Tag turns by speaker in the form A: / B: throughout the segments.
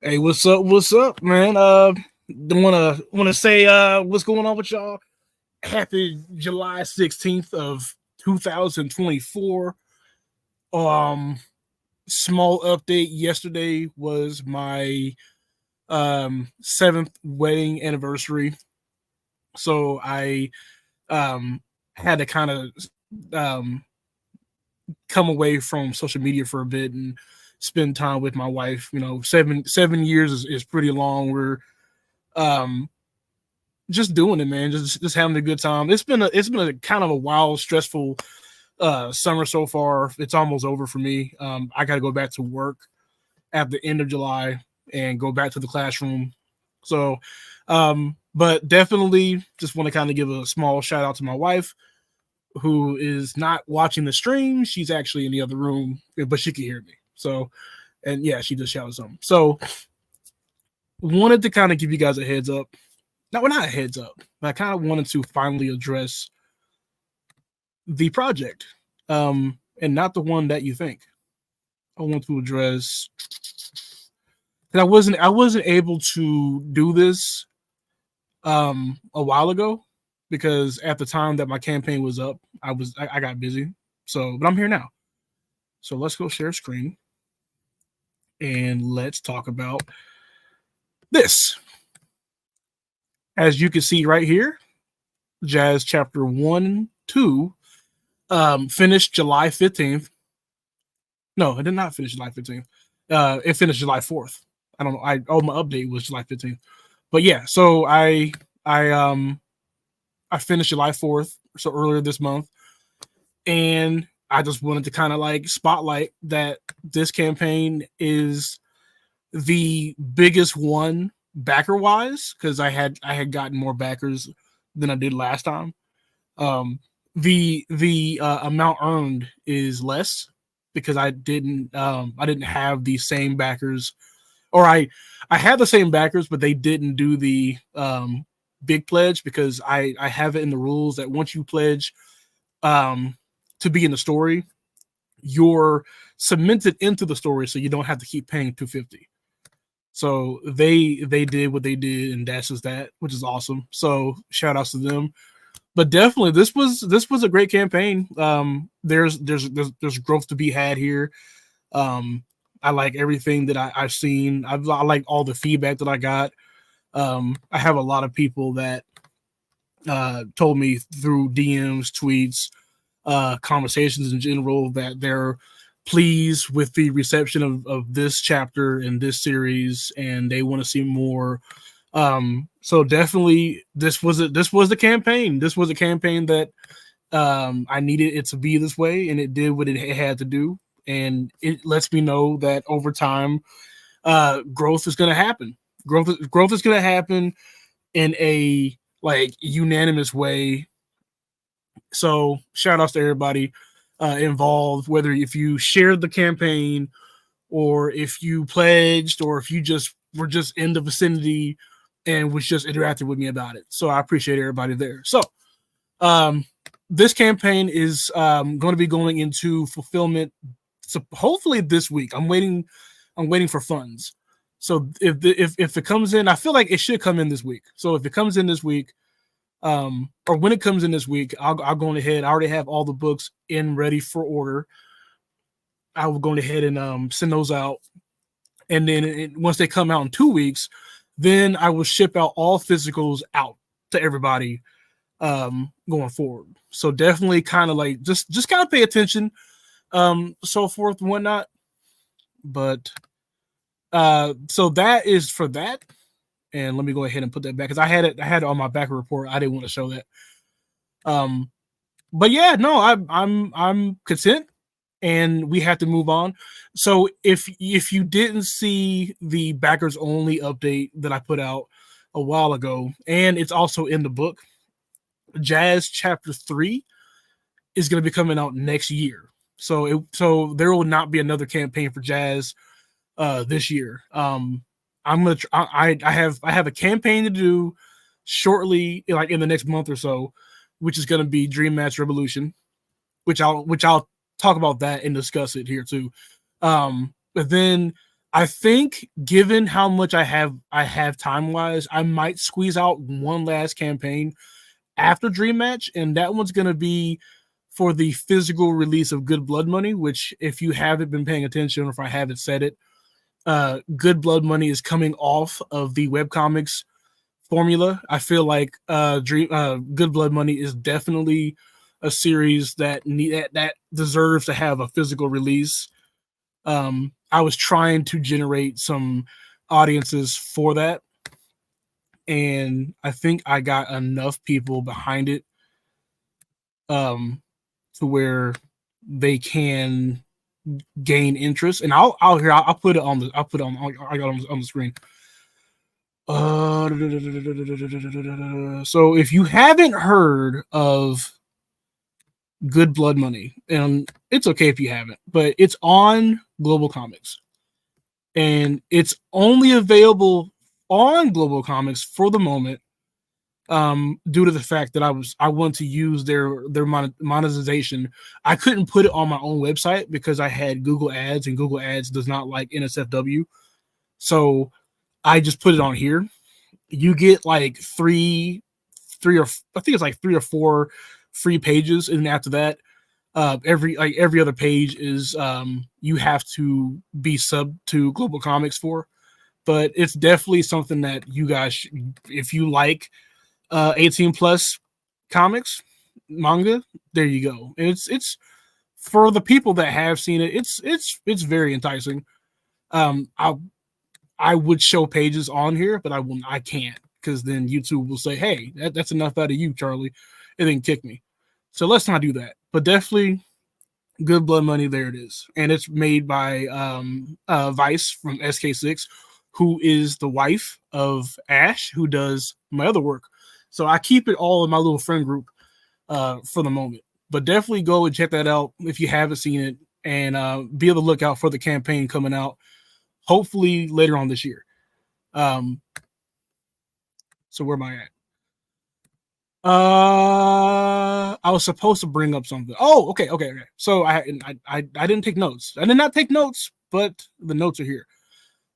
A: Hey, what's up? What's up, man? Wanna say what's going on with y'all? Happy July 16th of 2024. Um Small update. Yesterday was my seventh wedding anniversary. So I had to kind of um come away from social media for a bit and spend time with my wife. You know, seven years is pretty long. We're um just doing it, man. Just having a good time. It's been a kind of a wild, stressful summer so far. It's almost over for me. I got to go back to work at the end of July and go back to the classroom. So, but definitely just want to kind of give a small shout out to my wife, who is not watching the stream. She's actually in the other room, but she can hear me. So, and yeah, she just shouted something. So, wanted to kind of give you guys a heads up. No, we're not a heads up. But I kind of wanted to finally address the project, and not the one that you think. I want to address. And I wasn't able to do this a while ago because at the time that my campaign was up, I got busy. So, but I'm here now. So let's go share screen and let's talk about this. As you can see right here, Jazz chapter 1, 2 finished July 15th. No, it did not finish July 15th. It finished July 4th. I don't know. My update was July 15th. But yeah, so I finished July 4th, so earlier this month. And I just wanted to kind of like spotlight that this campaign is the biggest one backer wise, because I had gotten more backers than I did last time. The amount earned is less because I didn't have the same backers, or I had the same backers, but they didn't do the big pledge because I have it in the rules that once you pledge to be in the story, you're cemented into the story, so you don't have to keep paying 250. So they did what they did, and that's just that, which is awesome. So shout outs to them. But definitely, this was a great campaign. There's growth to be had here. I like everything that I've seen. I like all the feedback that I got. I have a lot of people that told me through DMs, tweets, conversations in general that they're pleased with the reception of this chapter and this series, and they want to see more. So definitely, this was the campaign. This was a campaign that I needed it to be this way, and it did what it had to do. And it lets me know that over time, growth is going to happen. Growth is going to happen in a like unanimous way. So shout outs to everybody involved, whether if you shared the campaign or if you pledged or if you just were just in the vicinity and was just interacting with me about it. So I appreciate everybody there. So this campaign is going to be going into fulfillment. So hopefully this week. I'm waiting for funds. So if it comes in, I feel like it should come in this week. So if it comes in this week, or when it comes in this week, I'll go ahead. I already have all the books in ready for order. I will go ahead and send those out, and then once they come out in 2 weeks, then I will ship out all physicals out to everybody going forward. So definitely kind of like just kind of pay attention, so forth and whatnot. But so that is for that. And let me go ahead and put that back because I had it on my back report. I didn't want to show that. But yeah, no, I'm content, and we have to move on. So if you didn't see the backers only update that I put out a while ago, and it's also in the book, Jazz Chapter 3 is going to be coming out next year. So there will not be another campaign for Jazz this year. I have a campaign to do shortly, like in the next month or so, which is going to be Dream Match Revolution, which I'll talk about that and discuss it here too. But then I think given how much I have time wise, I might squeeze out one last campaign after Dream Match, and that one's gonna be for the physical release of Good Blood Money, which if you haven't been paying attention or if I haven't said it, Good Blood Money is coming off of the webcomics formula. I feel like Good Blood Money is definitely a series that deserves to have a physical release. I was trying to generate some audiences for that, and I think I got enough people behind it to where they can gain interest. And I'll put it on the I got on the screen. So if you haven't heard of Good Blood Money, and it's okay if you haven't, but it's on Global Comics, and it's only available on Global Comics for the moment, due to the fact that I want to use their monetization. I couldn't put it on my own website because I had Google Ads, and Google Ads does not like NSFW, so I just put it on here. You get like three or I think it's like 3 or 4 free pages, and after that, every other page is you have to be sub to Global Comics for. But it's definitely something that you guys, if you like 18 plus comics, manga, there you go. And it's for the people that have seen it. It's very enticing. I would show pages on here, but I can't, because then YouTube will say, "Hey, that's enough out of you, Charlie," and then kick me. So let's not do that. But definitely, Good Blood Money, there it is, and it's made by Vice from SK6, who is the wife of Ash, who does my other work. So I keep it all in my little friend group for the moment. But definitely go and check that out if you haven't seen it, and be on the lookout for the campaign coming out, hopefully later on this year. So where am I at? I was supposed to bring up something. Oh, okay. So I didn't take notes. I did not take notes, but the notes are here.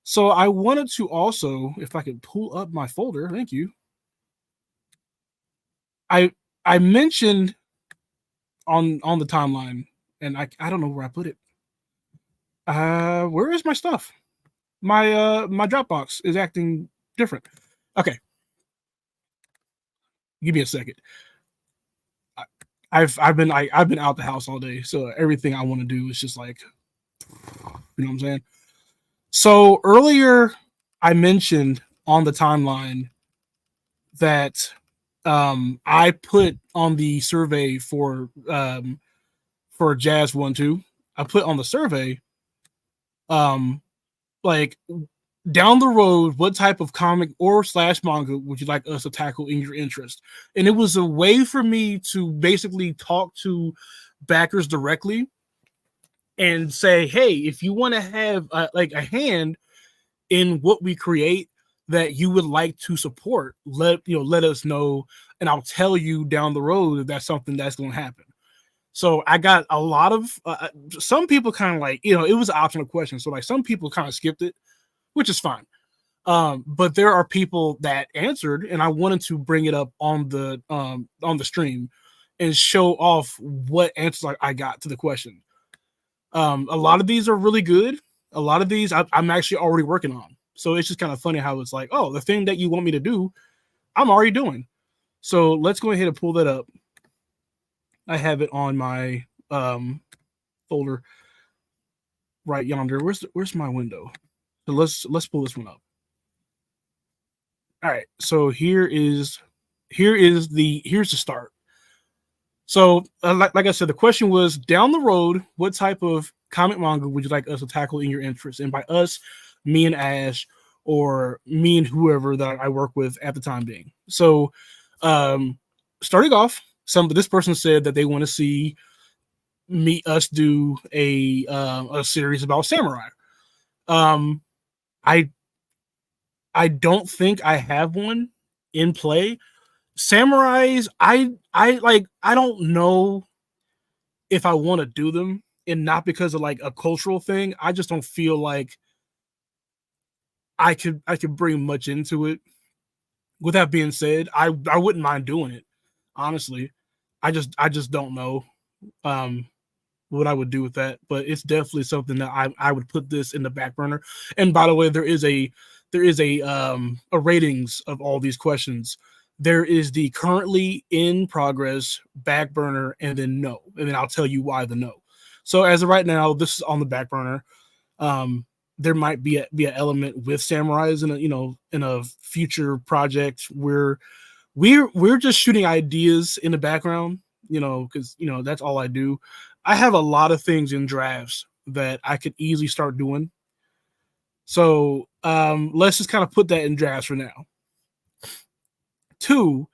A: So I wanted to also, if I could pull up my folder, thank you. I mentioned on the timeline, and I don't know where I put it. Where is my stuff? My Dropbox is acting different. Okay, give me a second. I've been out the house all day, so everything I want to do is just like, you know what I'm saying. So earlier, I mentioned on the timeline that I put on the survey for Jazz 1-2. I put on the survey, like, down the road, what type of comic or / manga would you like us to tackle in your interest? And it was a way for me to basically talk to backers directly and say, hey, if you want to have like a hand in what we create that you would like to support, let us know, and I'll tell you down the road if that's something that's going to happen. So I got a lot of some people kind of like, it was an optional question, so like some people kind of skipped it, which is fine. But there are people that answered, and I wanted to bring it up on the stream and show off what answers I got to the question. A lot of these are really good. A lot of these I'm actually already working on. So it's just kind of funny how it's like, oh, the thing that you want me to do, I'm already doing. So let's go ahead and pull that up. I have it on my folder right yonder. Where's my window? So let's pull this one up. All right. So here's the start. So like I said, the question was, down the road, what type of comic manga would you like us to tackle in your interest? And by us, me and Ash, or me and whoever that I work with at the time being. So starting off, this person said that they want to see us do a series about samurai. I don't think I have one in play. Samurais, I don't know if I want to do them, and not because of like a cultural thing. I just don't feel like I could bring much into it. With that being said, I wouldn't mind doing it. Honestly, I just don't know um what I would do with that, but it's definitely something that I would put this in the back burner. And by the way, there is a ratings of all these questions. There is the currently in progress, back burner, and then no, and then I'll tell you why the no. So as of right now, this is on the back burner. Um, there might be an element with samurais in a in a future project where we're just shooting ideas in the background, because that's all I do. I have a lot of things in drafts that I could easily start doing. So let's just kind of put that in drafts for now. Two,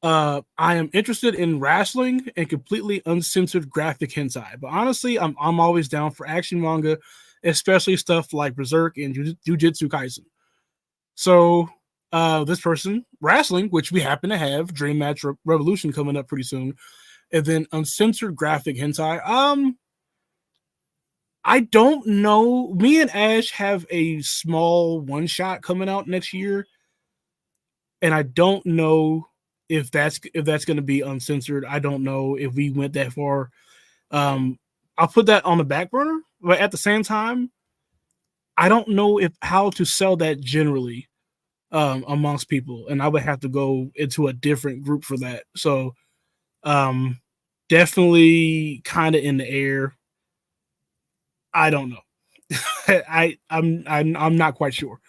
A: I am interested in wrestling and completely uncensored graphic hentai. But honestly, I'm always down for action manga, especially stuff like Berserk and Jujutsu Kaisen. So this person wrestling, which we happen to have Dream Match Revolution coming up pretty soon, and then uncensored graphic hentai. I don't know. Me and Ash have a small one shot coming out next year, and I don't know if that's going to be uncensored. I don't know if we went that far. Um, I'll put that on the back burner, but at the same time, I don't know if how to sell that generally amongst people, and I would have to go into a different group for that. So um, definitely kind of in the air. I don't know. I'm not quite sure.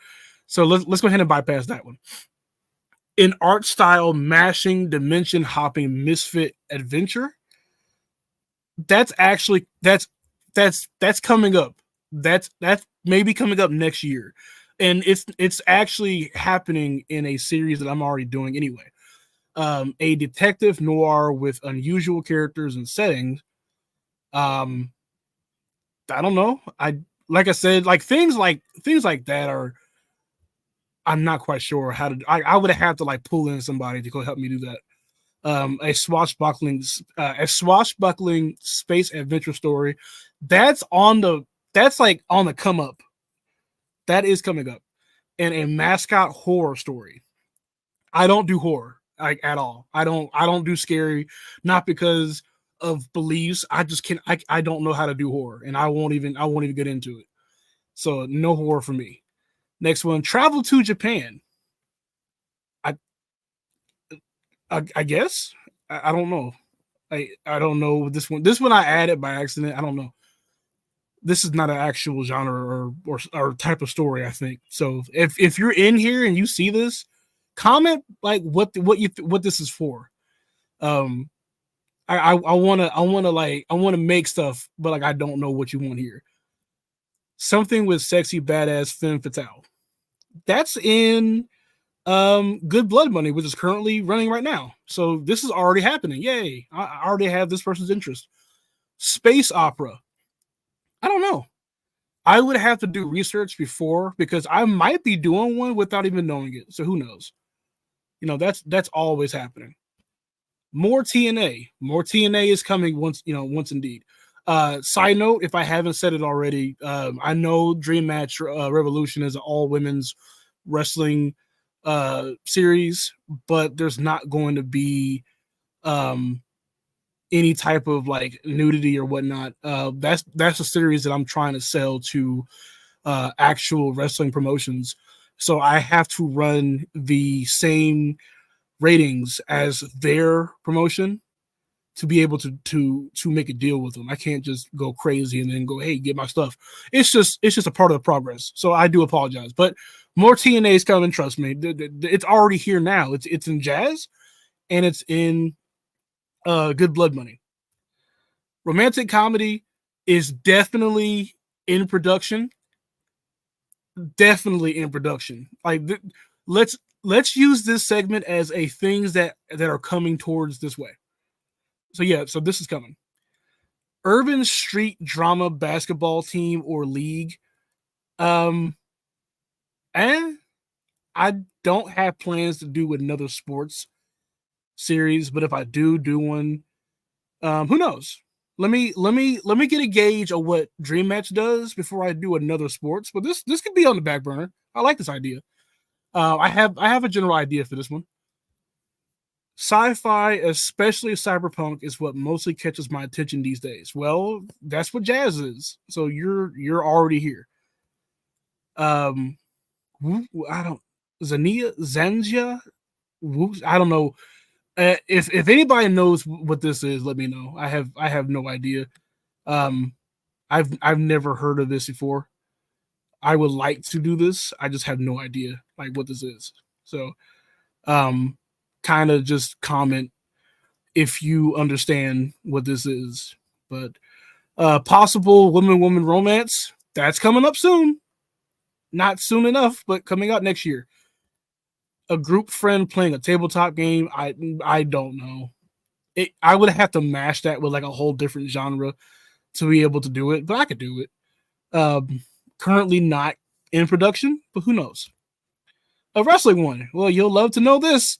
A: So let's go ahead and bypass that one. In art style, mashing, dimension hopping, misfit adventure. That's actually that's coming up. That's maybe coming up next year, and it's actually happening in a series that I'm already doing anyway. A detective noir with unusual characters and settings. Um, I don't know. I like I said, like things like that are. I'm not quite sure how to. I would have to like pull in somebody to go help me do that. A swashbuckling space adventure story. That's on the that's like on the come up. That is coming up, and a mascot horror story. I don't do horror like at all. I don't do scary, not because of beliefs. I just can't. I don't know how to do horror, and I won't even get into it. So no horror for me. Next one, travel to Japan. I I guess I don't know. I don't know this one. This one I added by accident. I don't know. This is not an actual genre or type of story. I think so. If you're in here and you see this, comment like what this is for. Um, I wanna make stuff, but like I don't know what you want here. Something with sexy badass femme fatale. That's in Good Blood Money, which is currently running right now. So this is already happening. Yay! I already have this person's interest. Space opera. I don't know. I would have to do research before because I might be doing one without even knowing it. So who knows? That's always happening. More TNA. More TNA is coming once indeed. Side note, if I haven't said it already, I know Dream Match Revolution is an all women's wrestling series, but there's not going to be um, any type of like nudity or whatnot. That's a series that I'm trying to sell to actual wrestling promotions. So I have to run the same ratings as their promotion to be able to make a deal with them. I can't just go crazy and then go, hey, get my stuff. It's just a part of the progress. So I do apologize, but more TNA is coming. Trust me, it's already here now. It's in Jazz and it's in Good Blood Money. Romantic comedy is definitely in production. Definitely in production. Let's use this segment as a things that are coming towards this way. So yeah, so this is coming. Urban street drama basketball team or league. Um, and I don't have plans to do another sports series, but if I do one, who knows? let me get a gauge of what Dream Match does before I do another sports. But this could be on the back burner. I like this idea. I have a general idea for this one. Sci-fi, especially cyberpunk, is what mostly catches my attention these days. Well, that's what jazz is. So you're already here. Um, I don't Zanzia. I don't know. If anybody knows what this is, let me know. I have no idea. Um, I've never heard of this before. I would like to do this. I just have no idea like what this is. So, um, kind of just comment if you understand what this is. But possible woman romance that's coming up soon. Not soon enough, but coming out next year. A group friend playing a tabletop game. I don't know. I would have to mash that with like a whole different genre to be able to do it, but I could do it. Currently not in production, but who knows? A wrestling one. Well, you'll love to know this.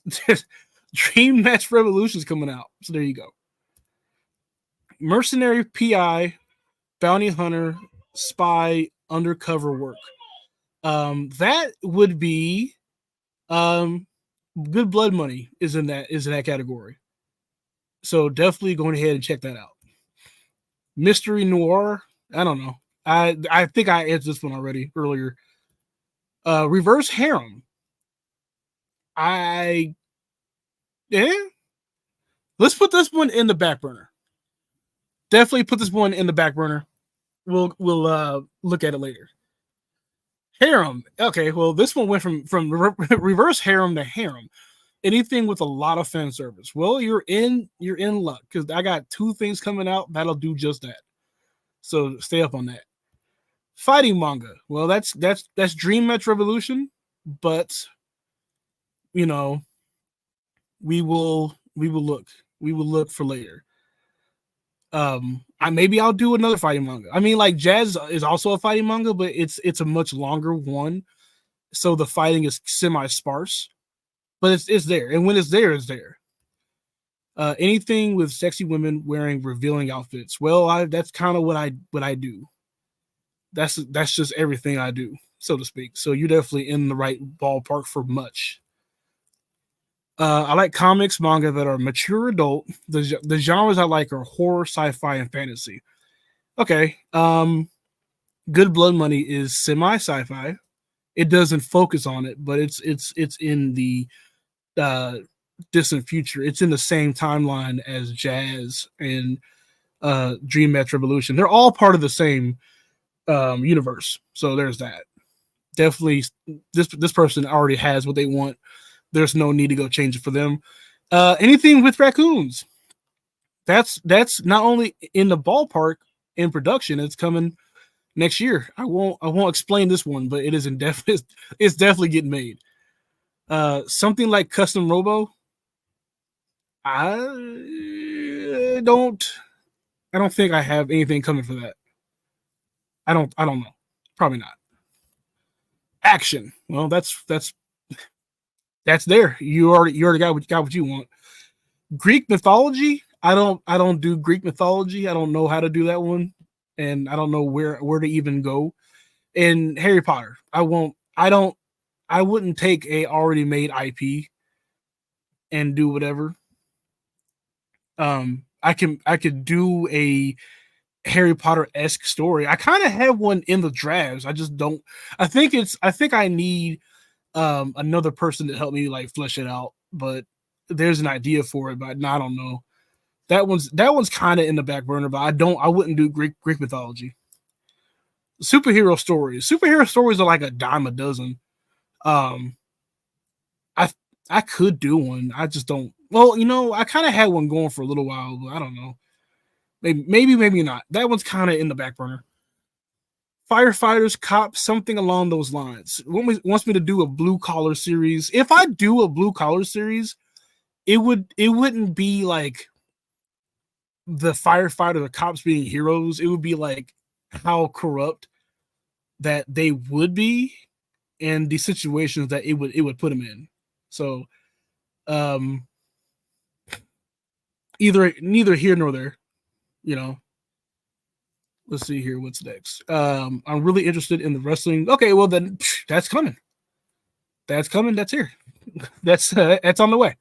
A: Dream Match Revolution is coming out. So there you go. Mercenary PI, bounty hunter, spy, undercover work. That would be Good Blood Money is in that category. So definitely going ahead and check that out. Mystery noir. I don't know. I think I answered this one already earlier. Reverse harem. I yeah. Let's put this one in the back burner. Definitely put this one in the back burner. We'll look at it later. Harem. Okay, well this one went from reverse harem to harem. Anything with a lot of fan service. Well, you're in luck because I got two things coming out that'll do just that. So stay up on that. Fighting manga. Well, that's Dream Match Revolution, but you know we will look for later. Maybe I'll do another fighting manga. I mean, like Jazz is also a fighting manga, but it's a much longer one, so the fighting is semi sparse, but it's there, and when it's there, it's there. Anything with sexy women wearing revealing outfits. Well, that's kind of what I do. That's just everything I do, so to speak. So you're definitely in the right ballpark for much. I like comics, manga that are mature adult. The genres I like are horror, sci-fi, and fantasy. Okay. Good Blood Money is semi sci-fi. It doesn't focus on it, but it's in the uh, distant future. It's in the same timeline as Jazz and Dream Match Revolution. They're all part of the same universe. So there's that. Definitely, this person already has what they want. There's no need to go change it for them. Anything with raccoons. That's not only in the ballpark in production. It's coming next year. I won't explain this one, but it is indefinite. It's definitely getting made. Something like Custom Robo. I don't I don't think I have anything coming for that. I don't know. Probably not. Action. Well, that's there. You already got what you want. Greek mythology. I don't do Greek mythology. I don't know how to do that one, and I don't know where to even go. And Harry Potter. I won't. I don't. I wouldn't take a already made IP and do whatever. I could do a Harry Potter esque story. I kind of have one in the drafts. I just don't. I think I need another person to help me like flesh it out. But there's an idea for it, but no, I don't know. That one's kind of in the back burner, but I wouldn't do Greek mythology. Superhero stories are like a dime a dozen. Um, I I could do one. I just don't. Well, I kind of had one going for a little while, but I don't know. Maybe not. That one's kind of in the back burner. Firefighters, cops, something along those lines. Wants me to do a blue collar series. If I do a blue collar series, it wouldn't be like the firefighter, the cops being heroes. It would be like how corrupt that they would be and the situations that it would put them in. So um neither here nor there, you know. let's see here. What's next? I'm really interested in the wrestling. Okay, well then that's coming. That's coming. That's here. That's on the way.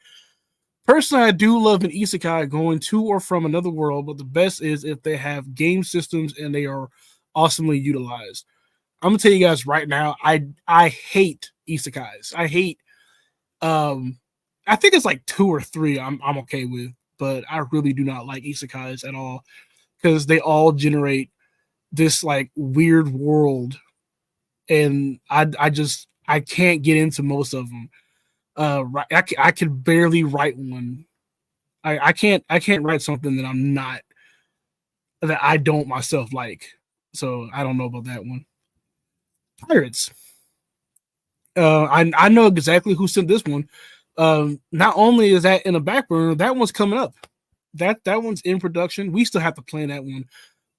A: Personally, I do love an isekai going to or from another world, but the best is if they have game systems and they are awesomely utilized. I'm gonna tell you guys right now, I hate isekais. I hate um I think it's like two or three I'm okay with, but I really do not like isekais at all because they all generate this like weird world, and I can't get into most of them. I could barely write one. I can't write something that I don't myself like. So I don't know about that one. Pirates. I know exactly who sent this one. Not only is that in the back burner, that one's coming up. That one's in production. We still have to plan that one,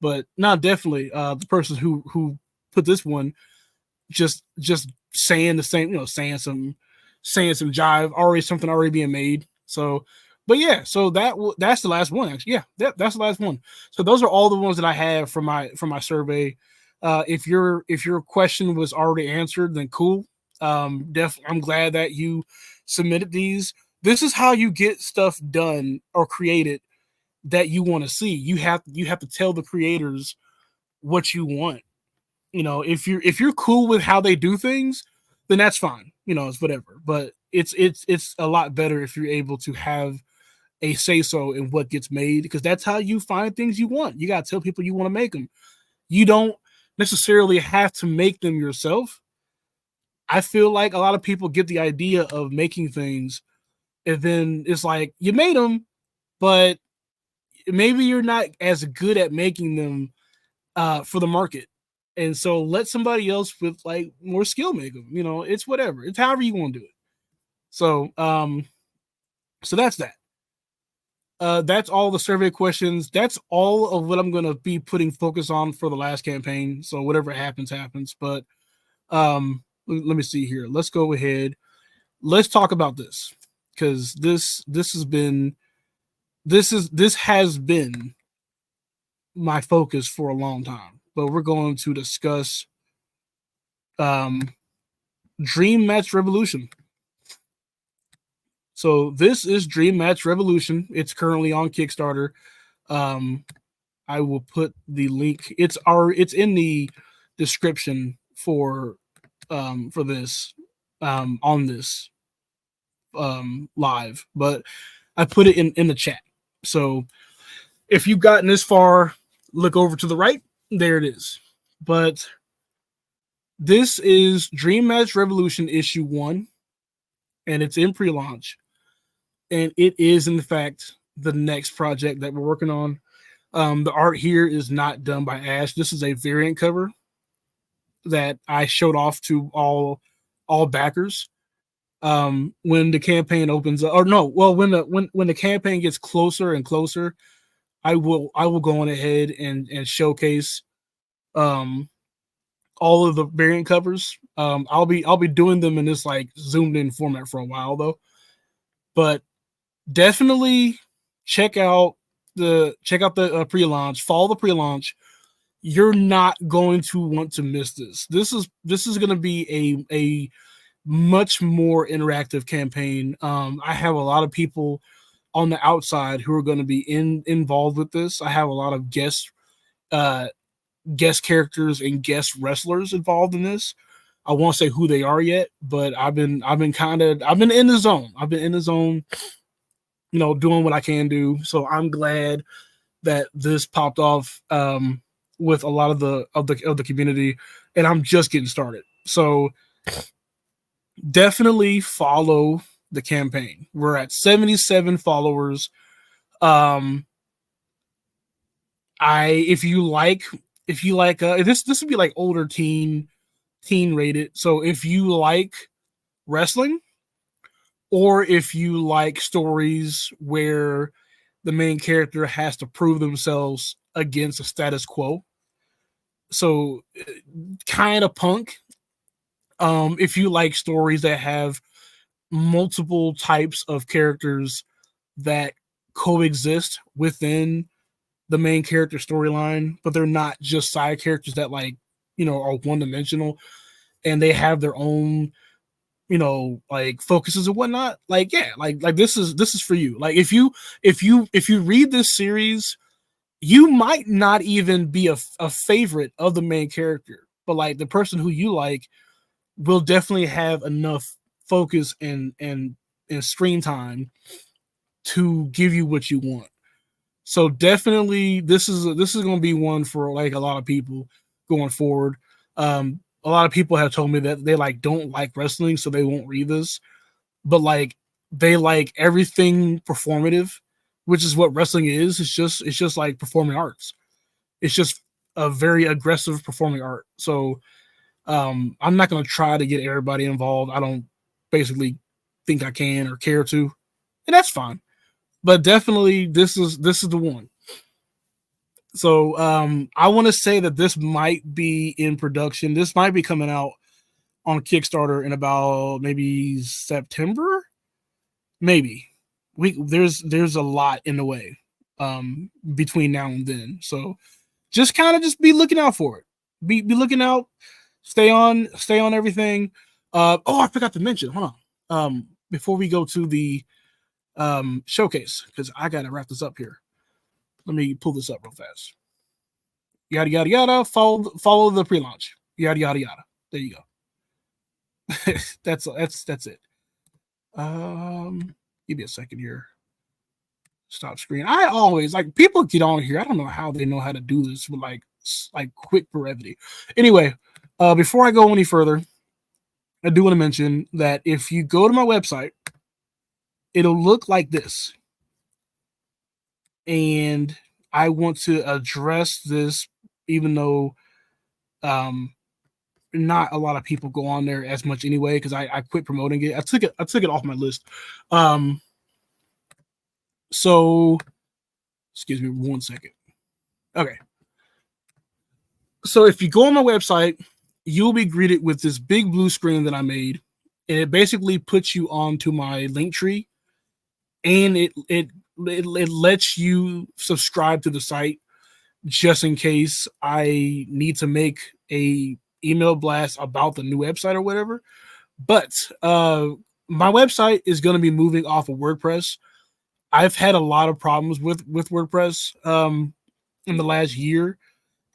A: but not definitely. The person who put this one just saying the same, saying some jive, already something already being made. So, but yeah, so that's the last one. Actually, yeah, that's the last one. So those are all the ones that I have from my survey. If your question was already answered, then cool. I'm glad that you submitted these. This is how you get stuff done or created that you want to see. You have to tell the creators what you want. If you're cool with how they do things, then that's fine. It's whatever. But it's a lot better if you're able to have a say so in what gets made, because that's how you find things you want. You gotta tell people you want to make them. You don't necessarily have to make them yourself. I feel like a lot of people get the idea of making things, and then it's like you made them, but maybe you're not as good at making them for the market. And so let somebody else with like more skill make them. It's whatever. It's however you want to do it. So that's that. That's all the survey questions. That's all of what I'm gonna be putting focus on for the last campaign. So whatever happens, happens. But let me see here. Let's go ahead. Let's talk about this, because this has been my focus for a long time. But we're going to discuss um Dream Match Revolution. So this is Dream Match Revolution. It's currently on Kickstarter. Um, I will put the link. It's in the description for this on this live, but I put it in the chat. So if you've gotten this far, look over to the right. There it is. But this is Dream Match Revolution issue 1, and it's in pre-launch. And it is, in fact, the next project that we're working on. The art here is not done by Ash. This is a variant cover that I showed off to all backers. When the campaign opens up, or no, well, when the campaign gets closer and closer, I will go on ahead and showcase all of the variant covers. I'll be doing them in this like zoomed in format for a while though, but definitely check out the pre-launch. Follow the pre-launch. You're not going to want to miss this. This is going to be a much more interactive campaign. I have a lot of people on the outside who are going to be involved with this. I have a lot of guest characters and guest wrestlers involved in this. I won't say who they are yet, but I've been in the zone. I've been in the zone, doing what I can do. So I'm glad that this popped off with a lot of the community, and I'm just getting started. So definitely follow the campaign. We're at 77 followers. If you like this would be like older teen rated. So if you like wrestling, or if you like stories where the main character has to prove themselves against a status quo, so kind of punk. If you like stories that have multiple types of characters that coexist within the main character storyline, but they're not just side characters that like, are one dimensional, and they have their own, like focuses and whatnot. Like, yeah, like this is for you. Like if you read this series, you might not even be a favorite of the main character, but like the person who you like will definitely have enough focus and screen time to give you what you want. So definitely this is going to be one for like a lot of people going forward. A lot of people have told me that they like don't like wrestling, so they won't read this, but like they like everything performative, which is what wrestling is. It's just like performing arts. It's just a very aggressive performing art. So I'm not going to try to get everybody involved. I don't basically think I can or care to, and that's fine. But definitely, this is the one. So I want to say that this might be in production. This might be coming out on Kickstarter in about maybe September. Maybe there's a lot in the way between now and then. So just kind of just be looking out for it. Be looking out. Stay on everything. I forgot to mention. Hold on. Before we go to the showcase, because I gotta wrap this up here. Let me pull this up real fast. Yada yada yada. Follow the pre-launch. Yada yada yada. There you go. that's it. Give me a second here. Stop screen. I always like people get on here. I don't know how they know how to do this with like quick brevity. Anyway, before I go any further, I do want to mention that if you go to my website, it'll look like this. And I want to address this, even though not a lot of people go on there as much anyway, because I quit promoting it. I took it off my list. So excuse me 1 second. Okay. So if you go on my website, you'll be greeted with this big blue screen that I made, and it basically puts you onto my link tree, and it lets you subscribe to the site just in case I need to make a email blast about the new website or whatever. But my website is going to be moving off of WordPress. I've had a lot of problems with WordPress in the last year,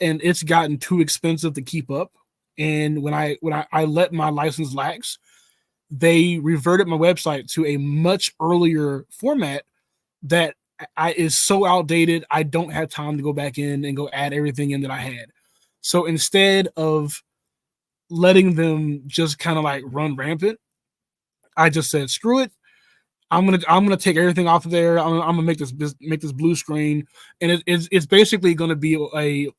A: and it's gotten too expensive to keep up. And when I let my license lapse, they reverted my website to a much earlier format that is so outdated. I don't have time to go back in and go add everything in that I had. So instead of letting them just kind of like run rampant, I just said, screw it. I'm gonna take everything off of there. I'm gonna make this blue screen, and it's basically gonna be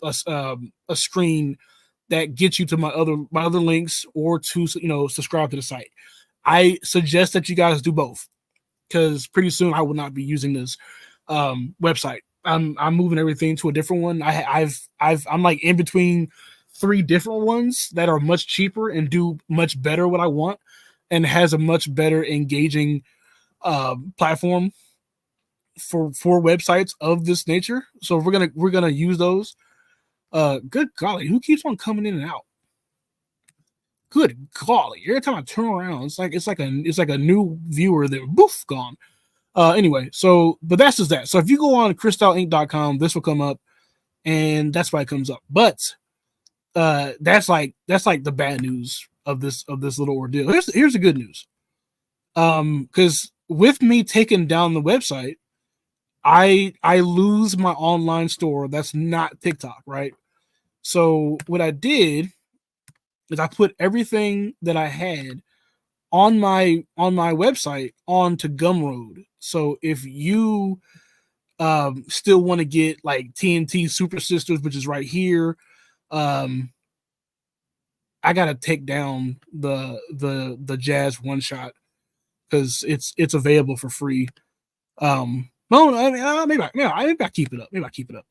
A: a screen that gets you to my other links, or to subscribe to the site. I suggest that you guys do both, because pretty soon I will not be using this website. I'm moving everything to a different one. I'm like in between 3 different ones that are much cheaper and do much better what I want, and has a much better engaging platform for websites of this nature. So we're gonna use those. Good golly, who keeps on coming in and out? Good golly, every time I turn around, it's like a new viewer that boof gone. Anyway, so but that's just that. So if you go on crystalink.com, this will come up, and that's why it comes up. But that's like the bad news of this little ordeal. Here's the good news. Because with me taking down the website, I lose my online store that's not TikTok, right? So what I did is I put everything that I had on my website onto Gumroad. So if you still want to get like TNT Super Sisters, which is right here, I gotta take down the Jazz one shot, because it's available for free. Well, I mean, maybe I keep it up. Maybe I keep it up.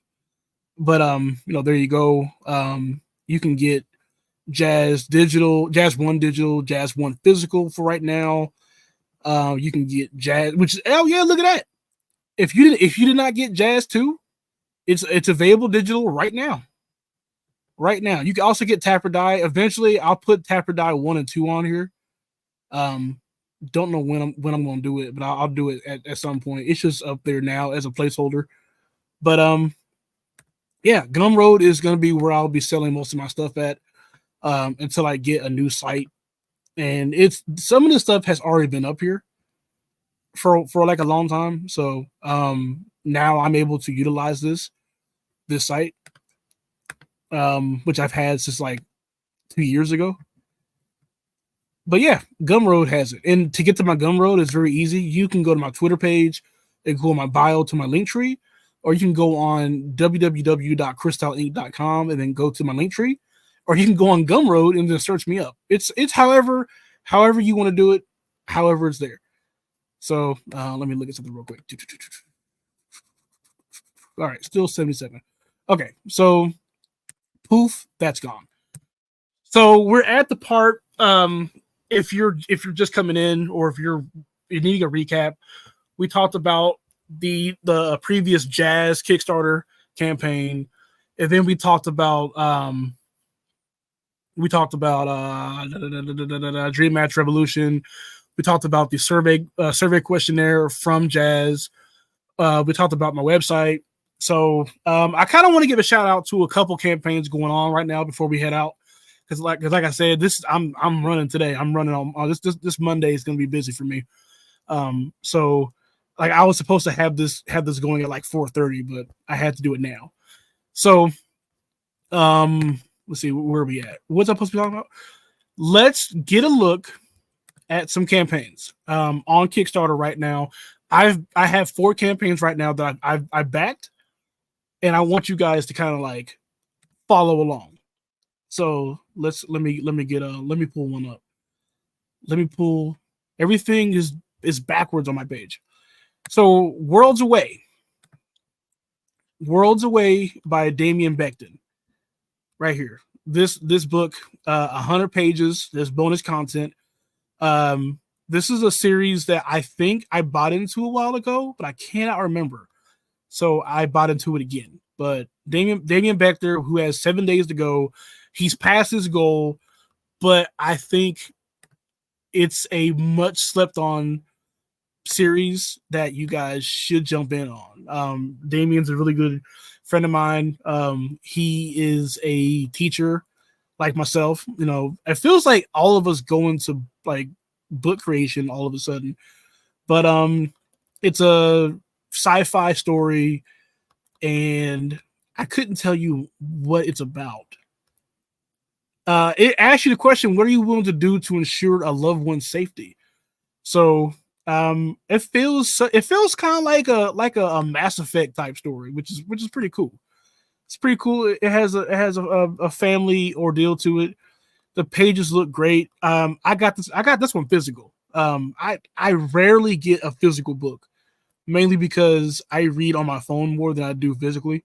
A: But there you go. You can get Jazz digital, Jazz 1 digital, Jazz 1 physical for right now. You can get Jazz, which is, oh yeah, look at that. If you did not get Jazz 2, It's available digital right now. Right now. You can also get Tapper Die. Eventually, I'll put Tapper Die 1 and 2 on here. Don't know when I'm going to do it, but I'll do it at some point. It's just up there now as a placeholder. But yeah, Gumroad is going to be where I'll be selling most of my stuff at until I get a new site. And it's some of this stuff has already been up here for like a long time. So now I'm able to utilize this site, which I've had since like 2 years ago. But yeah, Gumroad has it. And to get to my Gumroad is very easy. You can go to my Twitter page and go in my bio to my link tree, or you can go on www.crystallinc.com and then go to my link tree, or you can go on Gumroad and then search me up. It's however you want to do it, however it's there. So let me look at something real quick. All right, still 77. Okay, so poof, that's gone. So we're at the part. If you're just coming in, or if you're needing a recap, we talked about the previous Jazz Kickstarter campaign, and then we talked about Dream Match Revolution. We talked about the survey questionnaire from Jazz. We talked about my website. So I kind of want to give a shout out to a couple campaigns going on right now before we head out. Because like I said, I'm running today. I'm running on this Monday is going to be busy for me. So like I was supposed to have this going at like 4:30, but I had to do it now. So let's see, where are we at? What's I supposed to be talking about? Let's get a look at some campaigns on Kickstarter right now. I have 4 campaigns right now that I backed, and I want you guys to kind of like follow along. So let me pull one up. Let me pull everything is backwards on my page. So Worlds Away by Damian Becton. Right here. This book, 100 pages. There's bonus content. This is a series that I think I bought into a while ago, but I cannot remember. So I bought into it again. But Damian Becton, who has 7 days to go, he's past his goal, but I think it's a much slept on series that you guys should jump in on. Damien's a really good friend of mine. He is a teacher like myself. You know, it feels like all of us go into like book creation all of a sudden, but it's a sci-fi story, and I couldn't tell you what it's about. It asks you the question, what are you willing to do to ensure a loved one's safety? So it feels kind of like a Mass Effect type story, which is pretty cool. It's pretty cool. It has a family ordeal to it. The pages look great. I got this one physical. I rarely get a physical book, mainly because I read on my phone more than I do physically,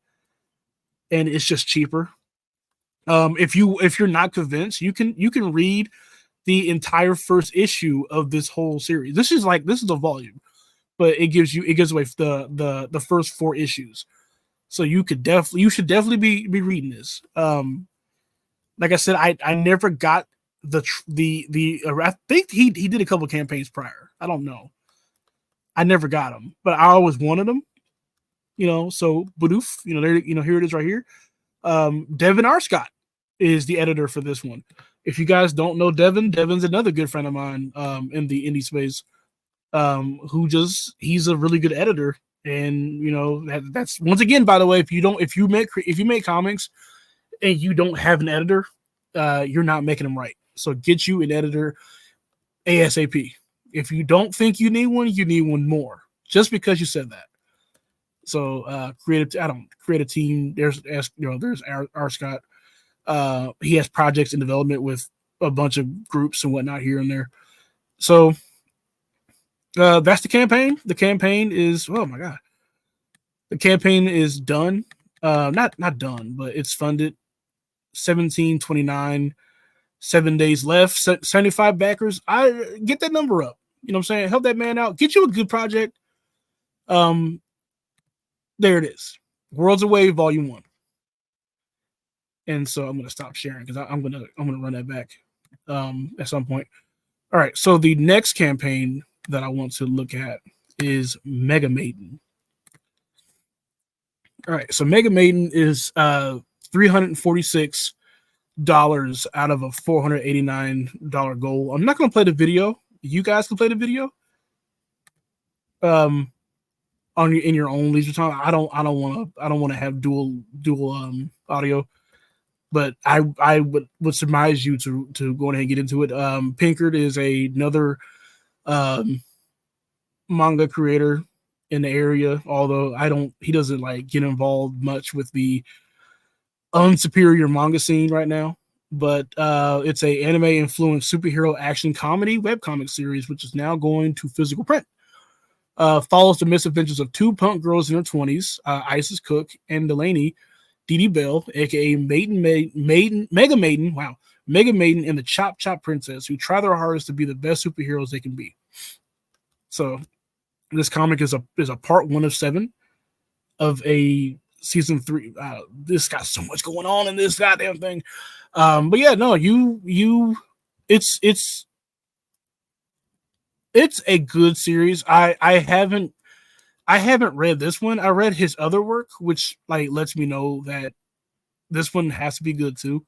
A: and it's just cheaper. If you're not convinced, you can read the entire first issue of this whole series. This is a volume, but it gives away the first 4 issues. So you should definitely be reading this. Like I said, I never got I think he did a couple of campaigns prior. I don't know. I never got them, but I always wanted them. You know, so Badoof, here it is right here. Devin R. Scott is the editor for this one. If you guys don't know Devin's another good friend of mine in the indie space, he's a really good editor. And that's once again, by the way, if you make comics and you don't have an editor, you're not making them right. So get you an editor ASAP. If you don't think you need one more, just because you said that. So create a team. There's R. Scott. He has projects in development with a bunch of groups and whatnot here and there. So that's the campaign. The campaign is, oh my god, the campaign is done. Not done, but it's funded. 1729, 7 days left. 75 backers. I get that number up. You know what I'm saying? Help that man out. Get you a good project. There it is. Worlds Away Volume 1. And so I'm gonna stop sharing because I'm gonna run that back at some point. All right, so the next campaign that I want to look at is Mega Maiden. All right, so Mega Maiden is $346 out of a $489 goal. I'm not gonna play the video. You guys can play the video. In your own leisure time. I don't want to have dual audio, but I would surmise you to go ahead and get into it. Pinkard is another manga creator in the area, although he doesn't like get involved much with the unsuperior manga scene right now. But it's a anime influenced superhero action comedy webcomic series, which is now going to physical print. Follows the misadventures of two punk girls in their 20s, Isis Cook and Delaney Dee Bell, aka Mega Maiden, and the Chop Chop Princess, who try their hardest to be the best superheroes they can be. So, this comic is a part 1 of 7 of a season 3. This got so much going on in this goddamn thing. But yeah, no, it's a good series. I haven't read this one. I read his other work, which like lets me know that this one has to be good too.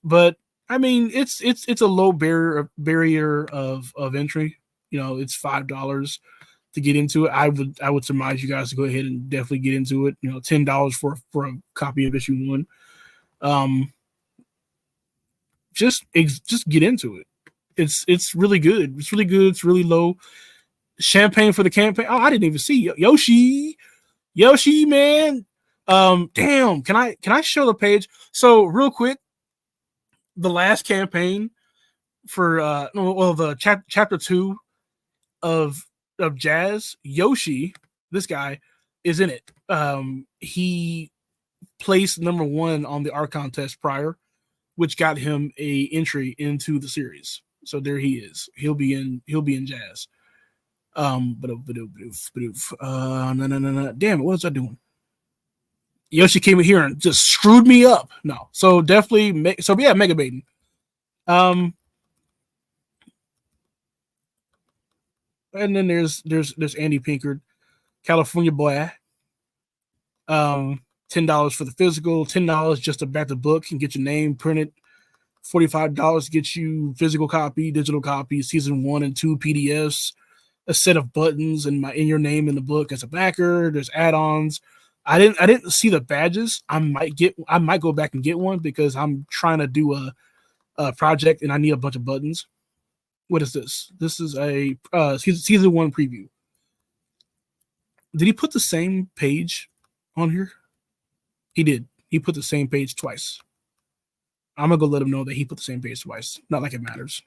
A: But I mean, it's a low barrier of entry. You know, it's $5 to get into it. I would surmise you guys to go ahead and definitely get into it. You know, $10 for a copy of issue 1. Just get into it. It's really good. It's really good. It's really low. Champagne for the campaign. Oh, I didn't even see Yoshi, man. Damn. Can I show the page? So real quick, the last campaign for the chapter 2 of Jazz, Yoshi, this guy is in it. He placed number 1 on the art contest prior, which got him a entry into the series. So there he is. He'll be in Jazz. No. Damn it, what was I doing? Yoshi came in here and just screwed me up. No. So definitely Mega Maiden. And then there's Andy Pinkard, California Boy. $10 for the physical, $10 just to back the book and get your name printed. $45 to get you physical copy, digital copy, season 1 and 2 PDFs, a set of buttons and your name in the book as a backer. There's add-ons. I didn't see the badges. I might go back and get one because I'm trying to do a project and I need a bunch of buttons. What is this? This is a season 1 preview. Did he put the same page on here? He did. He put the same page twice. I'm gonna go let him know that he put the same page twice. Not like it matters.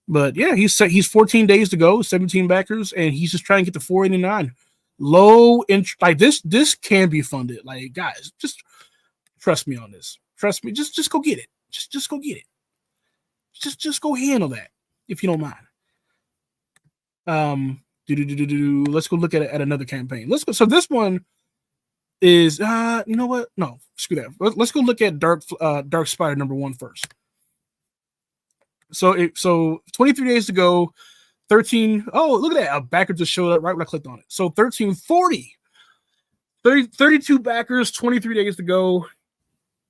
A: But yeah, he's 14 days to go, 17 backers, and he's just trying to get to 489. Low interest, like this can be funded. Like guys, just trust me on this. Trust me. Just go get it. Just go get it. Just go handle that if you don't mind. Let's go look at another campaign. Let's go. So this one is you know what? No, screw that. Let's go look at Dark Spider number 1 first. So 23 days to go, 13. Oh, look at that. A backer just showed up right when I clicked on it. So 1340. 32 backers, 23 days to go.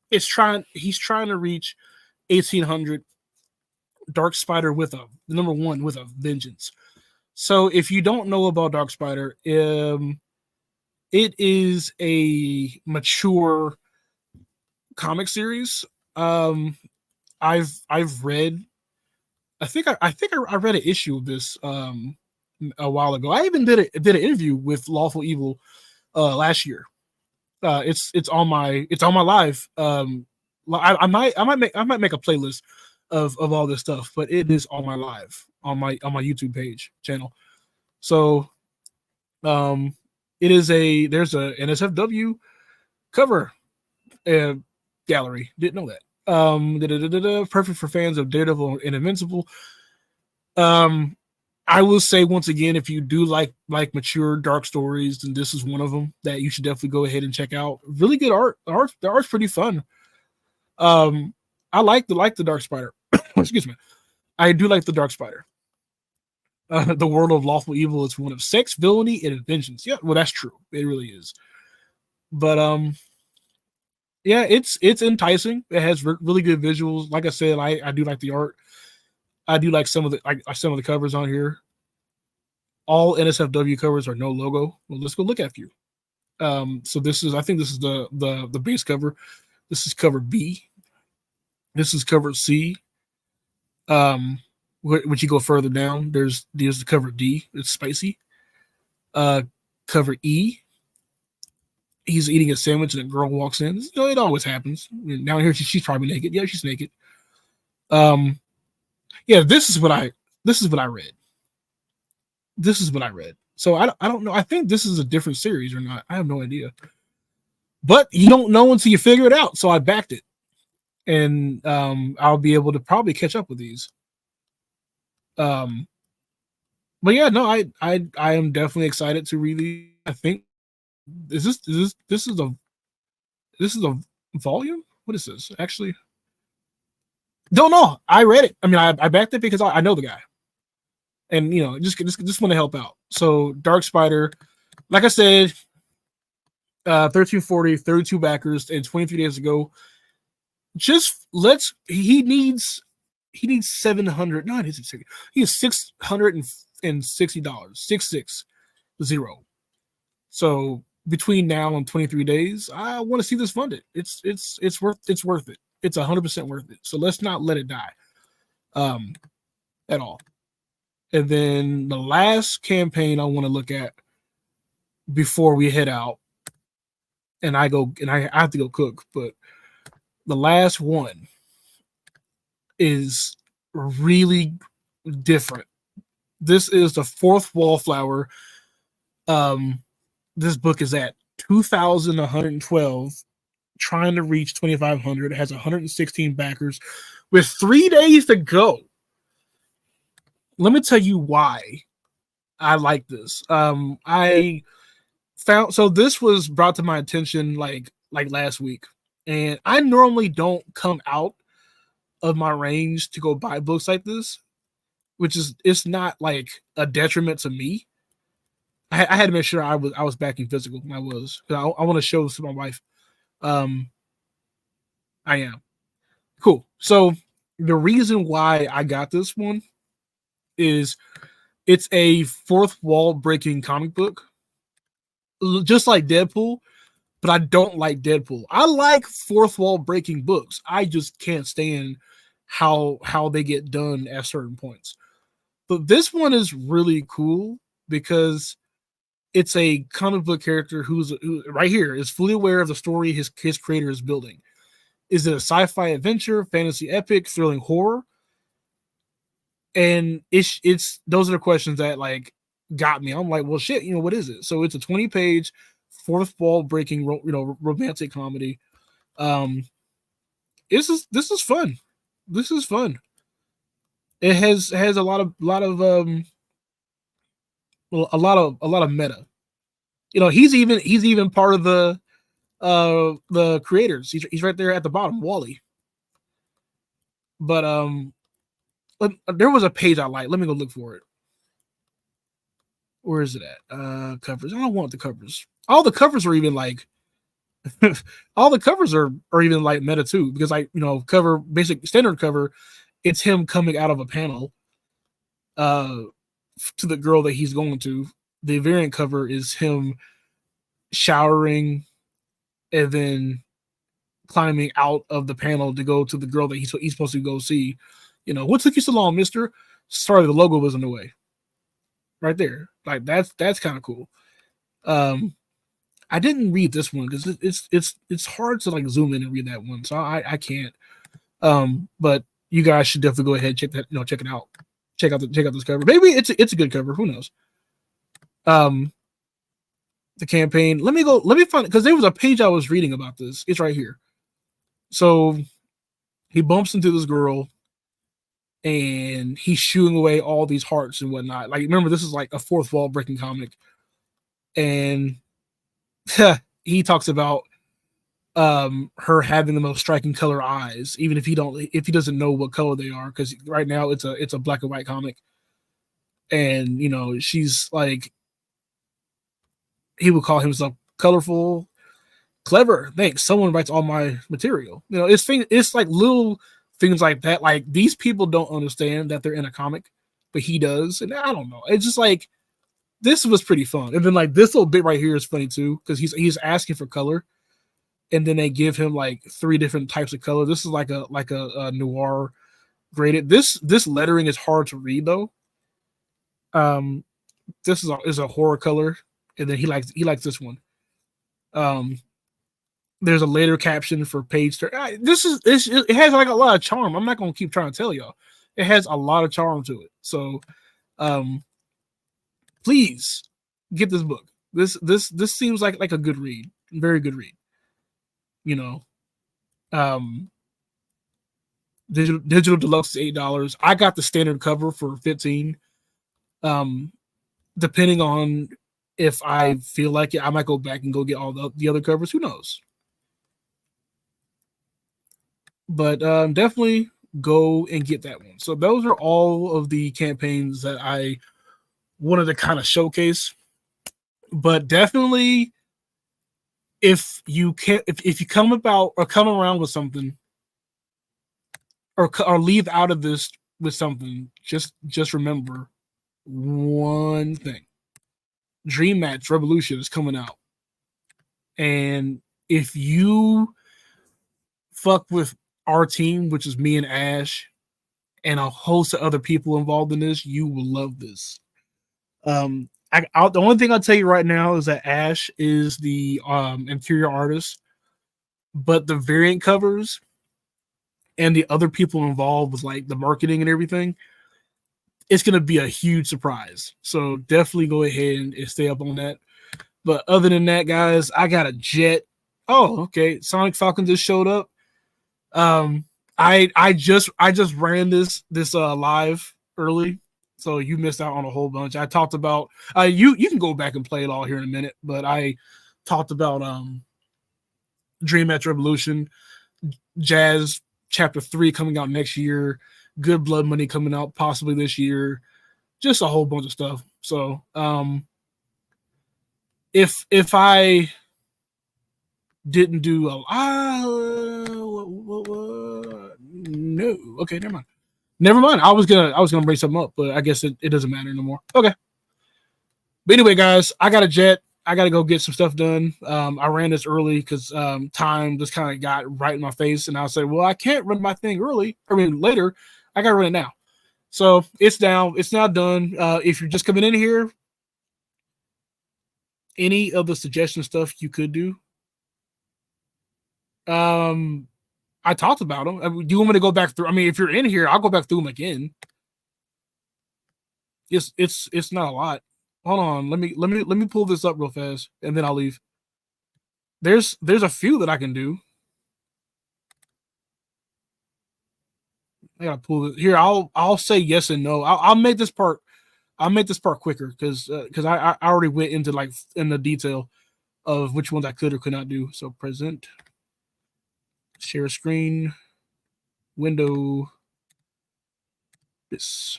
A: He's trying to reach 1800. Dark Spider with number 1 with a vengeance. So if you don't know about Dark Spider, it is a mature comic series. I've read. I think I read an issue of this a while ago. I even did an interview with Lawful Evil last year. It's on my live. I might make a playlist of all this stuff, but it is on my live on my YouTube channel. So there's a NSFW cover gallery. Didn't know that. Perfect for fans of Daredevil and Invincible. I will say once again, if you do like mature dark stories, then this is one of them that you should definitely go ahead and check out. Really good art. The art's pretty fun. Um, I like the Dark Spider. Excuse me. I do like the Dark Spider. The world of lawful evil is one of sex, villainy, and vengeance. Yeah, well, that's true. It really is. But yeah, it's enticing. It has really good visuals. Like I said, I do like the art. I do like some of the covers on here. All NSFW covers are no logo. Well, let's go look at a few. So I think this is the base cover. This is cover B. This is cover C. When you go further down, there's the cover D. It's spicy. Cover E. He's eating a sandwich and a girl walks in. You know, it always happens. Now here she's probably naked. Yeah, she's naked. Yeah, this is what I read. This is what I read. So I don't know. I think this is a different series or not. I have no idea. But you don't know until you figure it out. So I backed it, and I'll be able to probably catch up with these. But yeah, no, I am definitely excited to read these. I think this is a volume. What is this actually? Don't know. I read it. I mean, I backed it because I know the guy, and you know, just want to help out. So Dark Spider, like I said, 1340, 32 backers, and 23 days ago. Just he needs 700. No, it isn't. He has $660. 660. So between now and 23 days, I want to see this funded. It's worth it. It's 100% worth it. So let's not let it die, at all. And then the last campaign I want to look at before we head out, and I have to go cook, but the last one is really different. This is the Fourth Wallflower. This book is at 2,112, trying to reach 2,500. It has 116 backers with 3 days to go. Let me tell you why I like this. I found, so this was brought to my attention like last week, and I normally don't come out of my range to go buy books like this, which is, it's not like a detriment to me. I had to make sure I was backing physical. I was. I want to show this to my wife. I am. Cool. So the reason why I got this one is it's a fourth wall breaking comic book, just like Deadpool, but I don't like Deadpool. I like fourth wall breaking books. I just can't stand how they get done at certain points. But this one is really cool because it's a comic book character who right here is fully aware of the story his creator is building. Is it a sci-fi adventure, fantasy epic, thrilling horror? And it's those are the questions that like got me. I'm like, well, shit, you know, what is it? So it's a 20-page fourth wall breaking, romantic comedy. This is fun. This is fun. It has a lot of meta. You know, he's even part of the creators. He's right there at the bottom, Wally. But there was a page I like. Let me go look for it. Where is it at? Covers. I don't want the covers. All the covers are even like all the covers are even like meta too, because cover, basic standard cover, it's him coming out of a panel to the girl that he's going to. The variant cover is him showering and then climbing out of the panel to go to the girl that he's supposed to go see. You know, what took you so long, mister? Sorry, the logo was in the way. Right there. Like that's kind of cool. I didn't read this one because it's hard to like zoom in and read that one, so I can't. But you guys should definitely go ahead and check that. Check it out. Check out this cover. Maybe it's a good cover. Who knows? The campaign. Let me find it, because there was a page I was reading about this. It's right here. So he bumps into this girl. and he's shooing away all these hearts and whatnot. Like, remember, this is like a fourth wall breaking comic, and he talks about her having the most striking color eyes, even if he doesn't know what color they are, because right now it's a black and white comic, and she's like, he would call himself colorful, clever. Thanks, someone writes all my material. It's like little things like that. Like, these people don't understand that they're in a comic, but he does, and I don't know. It's just like, this was pretty fun. And then like this little bit right here is funny too, because he's asking for color, and then they give him like 3 different types of color. This is like a noir graded. This lettering is hard to read though. This is a horror color, and then he likes this one. There's a later caption for page 30. It has like a lot of charm. I'm not gonna keep trying to tell y'all. It has a lot of charm to it. So, please get this book. This seems like a good read, very good read. Digital deluxe is $8. I got the standard cover for $15. Depending on if I feel like it, I might go back and go get all the other covers. Who knows? But definitely go and get that one. So those are all of the campaigns that I wanted to kind of showcase. But definitely, if you come around with something, or leave out of this with something, just remember one thing: Dream Match Revolution is coming out, and if you fuck with our team, which is me and Ash, and a host of other people involved in this, you will love this. The only thing I'll tell you right now is that Ash is the interior artist, but the variant covers and the other people involved with like the marketing and everything, it's going to be a huge surprise. So definitely go ahead and stay up on that. But other than that, guys, I got a jet. Oh, okay. Sonic Falcon just showed up. I just ran this live early, so you missed out on a whole bunch. I talked about you can go back and play it all here in a minute, but I talked about Dream Match Revolution, Jazz Chapter 3 coming out next year, Good Blood Money coming out possibly this year, just a whole bunch of stuff. So if I didn't do no, okay, never mind. I was gonna bring something up, but I guess it doesn't matter anymore. Okay, but anyway, guys, I got a jet. I got to go get some stuff done. I ran this early because time just kind of got right in my face, and I said, well, I can't run my thing later. I got to run it now. So it's now done. If you're just coming in here, any of the suggestion stuff you could do, I talked about them. Do you want me to go back through? I mean, if you're in here, I'll go back through them again. It's not a lot. Hold on, let me pull this up real fast, and then I'll leave. There's a few that I can do. I gotta pull it here. I'll say yes and no. I'll make this part. I'll make this part quicker because I already went into like in the detail of which ones I could or could not do. So present, share screen, window. This.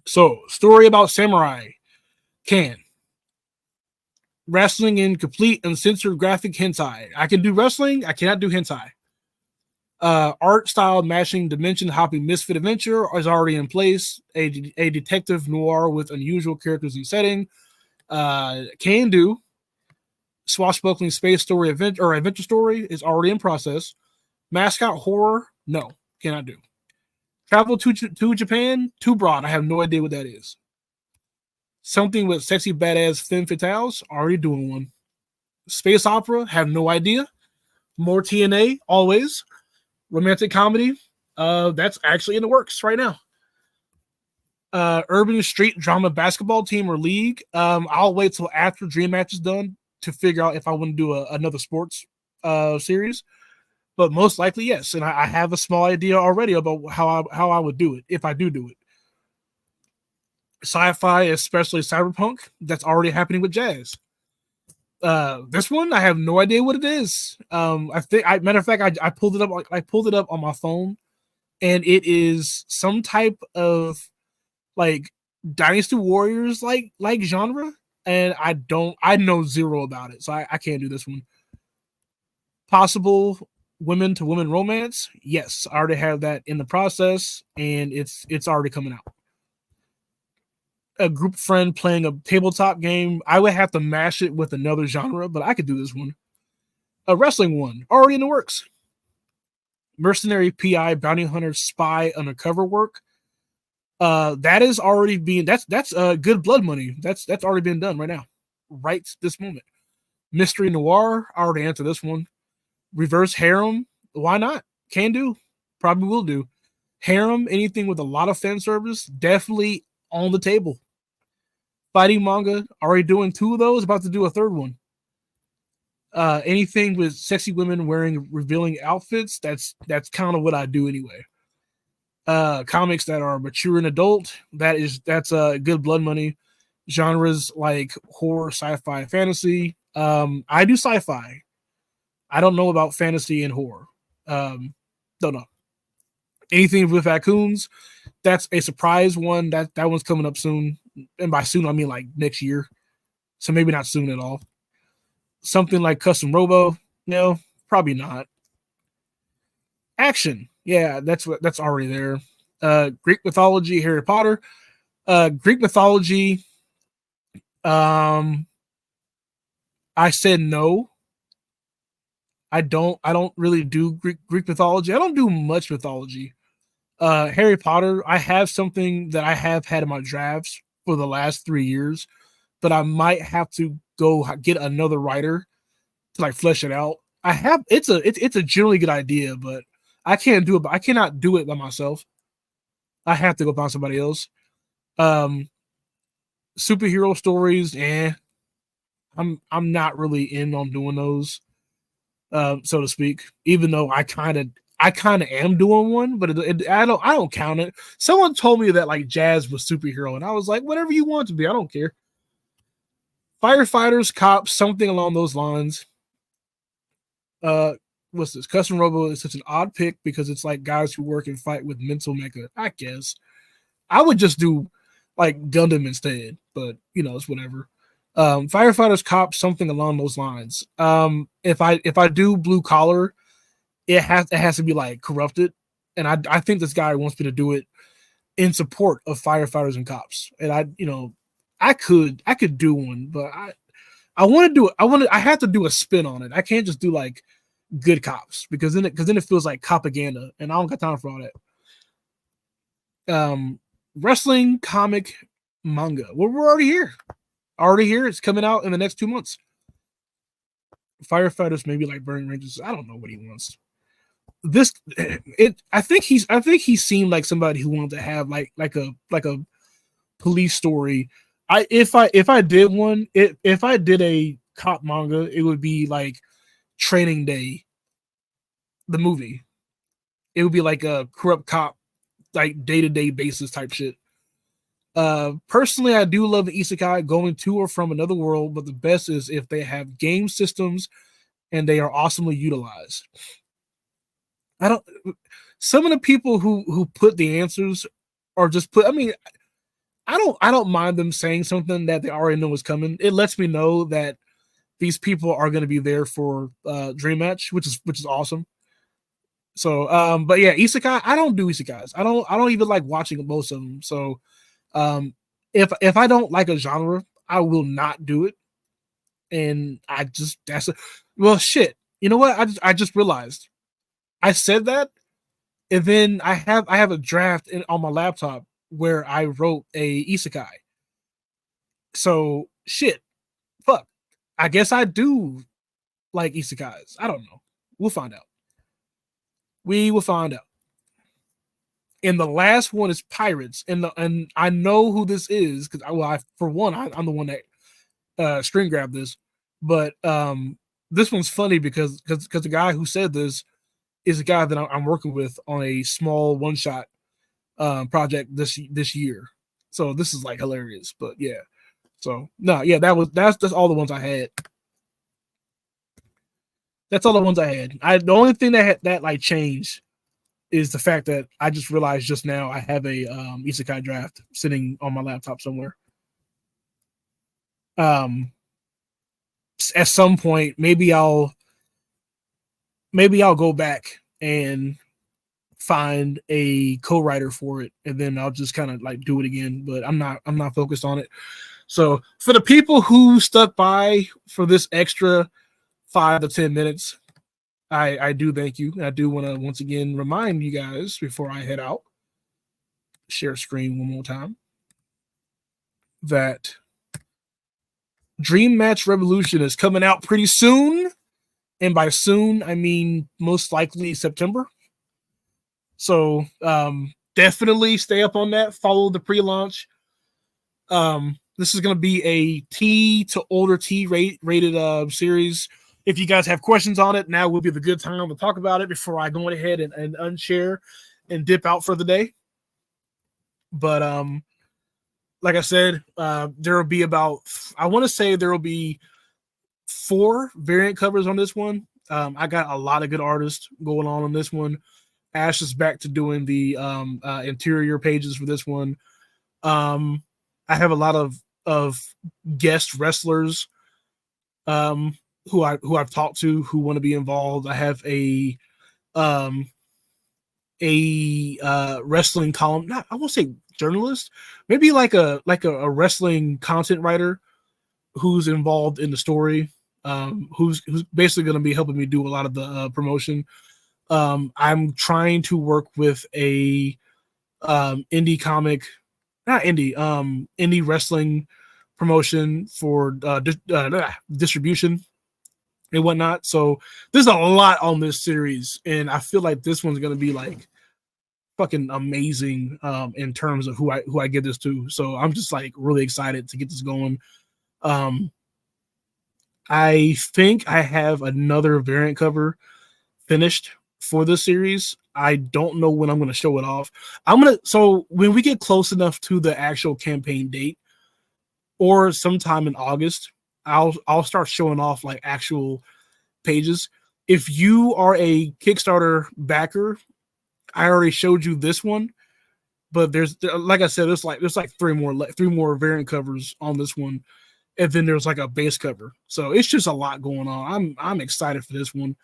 A: So, story about samurai. Wrestling in complete uncensored graphic hentai. I can do wrestling. I cannot do hentai. Art style matching dimension hopping misfit adventure is already in place. A detective noir with unusual characters and setting. Can do. Swashbuckling space story adventure story is already in process. Mascot horror, no, cannot do. Travel to Japan, too broad. I have no idea what that is. Something with sexy badass femme fatales, already doing one. Space opera, have no idea. More TNA, always. Romantic comedy, that's actually in the works right now. Urban street drama basketball team or league. I'll wait till after Dream Match is done to figure out if I want to do another sports series. but most likely yes. And I have a small idea already about how I would do it if I do it. Sci-fi, especially cyberpunk, that's already happening with jazz. This one I have no idea what it is. I think I matter of fact I pulled it up, I pulled it up on my phone, and it is some type of like Dynasty Warriors like genre, and I know zero about it, so I can't do this one. Possible women to women romance, yes, I already have that in the process, and it's already coming out. A group friend playing a tabletop game, I would have to mash it with another genre, but I could do this one. A wrestling one, already in the works. Mercenary PI bounty hunter spy undercover work. That is already being that's good blood money. That's already been done right now, right this moment. Mystery noir, I already answered this one. Reverse harem, why not? Can do, probably will do. Harem, anything with a lot of fan service, definitely on the table. Fighting manga, already doing two of those, about to do a third one. Anything with sexy women wearing revealing outfits, that's kind of what I do anyway. Comics that are mature and adult, that's good blood money. Genres like horror, sci-fi, fantasy. I do sci-fi. I don't know about fantasy and horror. Don't know. Anything with raccoons, that's a surprise one. That one's coming up soon, and by soon I mean like next year. So maybe not soon at all. Something like Custom Robo, no, probably not. Action, yeah, that's already there. Greek mythology, Harry Potter. Greek mythology. Um, I said no. I don't really do Greek mythology. I don't do much mythology. Harry Potter, I have something that I have had in my drafts for the last 3 years, but I might have to go get another writer to like flesh it out. I have it's a generally good idea, but I can't do it. I cannot do it by myself. I have to go find somebody else. Um, Superhero stories, I'm not really in on doing those, so to speak. Even though I kind of am doing one, but I don't count it. Someone told me that like jazz was superhero, and I was like, whatever you want to be, I don't care. Firefighters, cops, something along those lines. Uh, what's this? Custom Robo is such an odd pick because it's like guys who work and fight with mental mecha. I guess I would just do like Gundam instead, but it's whatever. Firefighters, cops, something along those lines. If I do blue collar, it has to be like corrupted, and I think this guy wants me to do it in support of firefighters and cops, and I could do one, but I want to do it. I have to do a spin on it. I can't just do like good cops because then it feels like propaganda, and I don't got time for all that. Wrestling, comic, manga. Well, we're already here. Already here. It's coming out in the next 2 months. Firefighters, maybe like Burning Rangers. I don't know what he wants. This it. I think he seemed like somebody who wanted to have like a police story. If I did one, if I did a cop manga, it would be like Training Day, the movie. It would be like a corrupt cop, like day-to-day basis type shit. Personally, I do love the isekai going to or from another world, but the best is if they have game systems and they are awesomely utilized. I don't. Some of the people who put the answers are just put. I mean, I don't mind them saying something that they already know is coming. It lets me know that these people are going to be there for Dream Match, which is awesome. So, but yeah, isekai. I don't do isekais. I don't even like watching most of them. So, um, if I don't like a genre, I will not do it. And I just that's a, well, shit. You know what? I just realized I said that, and then I have a draft on my laptop where I wrote a isekai. So shit, fuck. I guess I do like isekais. I don't know. We'll find out. We will find out. And the last one is pirates, and I know who this is because for one I'm the one that screen grabbed this, but this one's funny because the guy who said this is a guy that I'm working with on a small one shot project this year. So this is like hilarious, but yeah. So no, yeah, that's all the ones I had. That's all the ones I had. The only thing that like changed is the fact that I just realized just now I have a isekai draft sitting on my laptop somewhere. At some point, maybe I'll go back and find a co-writer for it, and then I'll just kind of like do it again. But I'm not focused on it. So for the people who stuck by for this extra 5 to 10 minutes, I do thank you. I do want to once again remind you guys before I head out, share screen one more time, that Dream Match Revolution is coming out pretty soon. And by soon, I mean most likely September. So definitely stay up on that. Follow the pre-launch. This is going to be a T to older T rated series. If you guys have questions on it, now will be the good time to talk about it before I go ahead and unshare and dip out for the day. But like I said, there will be about, I want to say there will be 4 variant covers on this one. I got a lot of good artists going on this one. Ash is back to doing the interior pages for this one. I have a lot of guest wrestlers who I've talked to who want to be involved. I have a wrestling column. I won't say journalist, maybe like a wrestling content writer who's involved in the story. Who's basically going to be helping me do a lot of the promotion. I'm trying to work with a indie comic, not indie, indie wrestling promotion for distribution and whatnot. So there's a lot on this series, and I feel like this one's going to be like fucking amazing in terms of who I give this to. So I'm just like really excited to get this going. I think I have another variant cover finished for this series. I don't know when I'm going to show it off. So when we get close enough to the actual campaign date, or sometime in August, I'll start showing off like actual pages. If you are a Kickstarter backer, I already showed you this one, but like I said, there's like three more variant covers on this one. And then there's like a base cover. So it's just a lot going on. I'm excited for this one.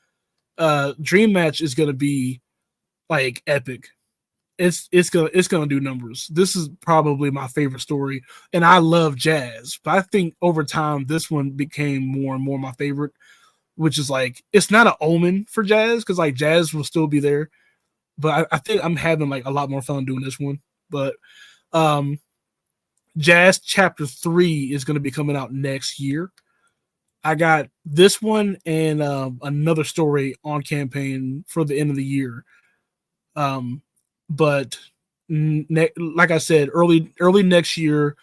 A: Dream Match is gonna be like epic. It's gonna do numbers. This is probably my favorite story, and I love Jazz, but I think over time this one became more and more my favorite, which is like it's not an omen for Jazz because like Jazz will still be there, but I think I'm having like a lot more fun doing this one. But Jazz Chapter 3 is going to be coming out next year. I got this one and another story on campaign for the end of the year. But like I said, early next year,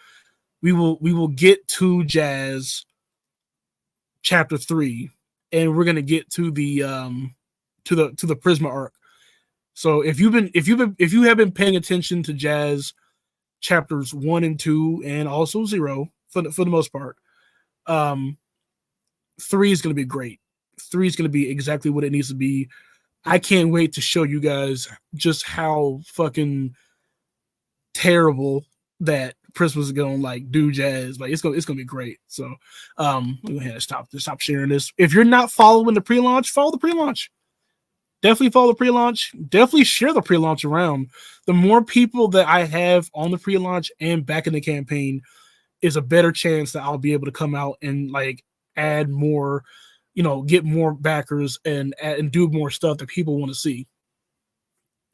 A: we will get to Jazz Chapter 3, and we're gonna get to the Prisma arc. So if you have been paying attention to Jazz chapters 1 and 2 and also 0 for the most part, 3 is going to be great. 3 is going to be exactly what it needs to be. I can't wait to show you guys just how fucking terrible that Prisma is going to like do Jazz. Like it's gonna be great. So I'm gonna stop sharing this. If you're not following the pre-launch, follow the pre-launch. Definitely follow the pre-launch. Definitely share the pre-launch around. The more people that I have on the pre-launch and back in the campaign is a better chance that I'll be able to come out and like add more, get more backers and do more stuff that people want to see.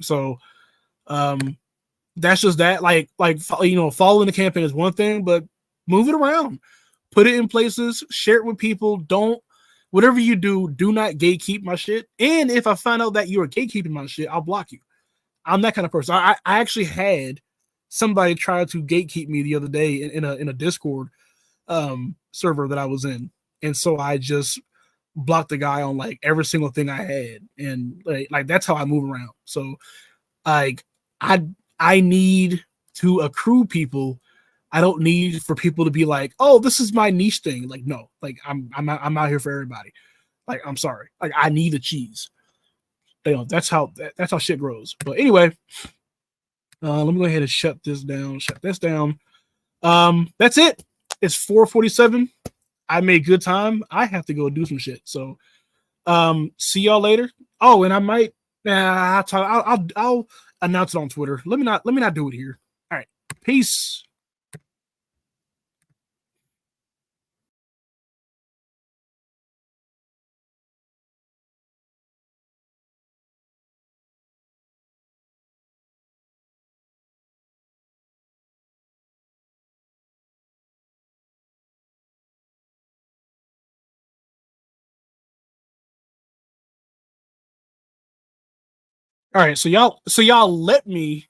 A: So that's just that. Like following the campaign is one thing, but move it around. Put it in places, share it with people. Whatever you do not gatekeep my shit. And if I find out that you are gatekeeping my shit, I'll block you. I'm that kind of person. I actually had somebody try to gatekeep me the other day in a Discord server that I was in. And so I just block the guy on like every single thing I had, and like that's how I move around. So like I I need to accrue people. I don't need for people to be like, oh, this is my niche thing. Like, no, like I'm out here for everybody. Like, I'm sorry. Like, I need the cheese. You know, that's how shit grows. But anyway, let me go ahead and shut this down. Shut this down. That's it. It's 4:47. I made good time. I have to go do some shit. So, see y'all later. Oh, and I might. I'll announce it on Twitter. Let me not do it here. All right. Peace. All right. So y'all let me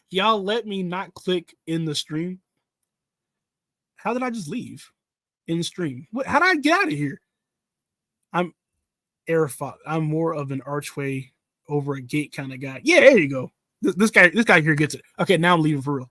A: y'all let me not click in the stream. How did I just leave in the stream? How did I get out of here? I'm airfought. I'm more of an archway over a gate kind of guy. Yeah, there you go. This guy here gets it. Okay, now I'm leaving for real.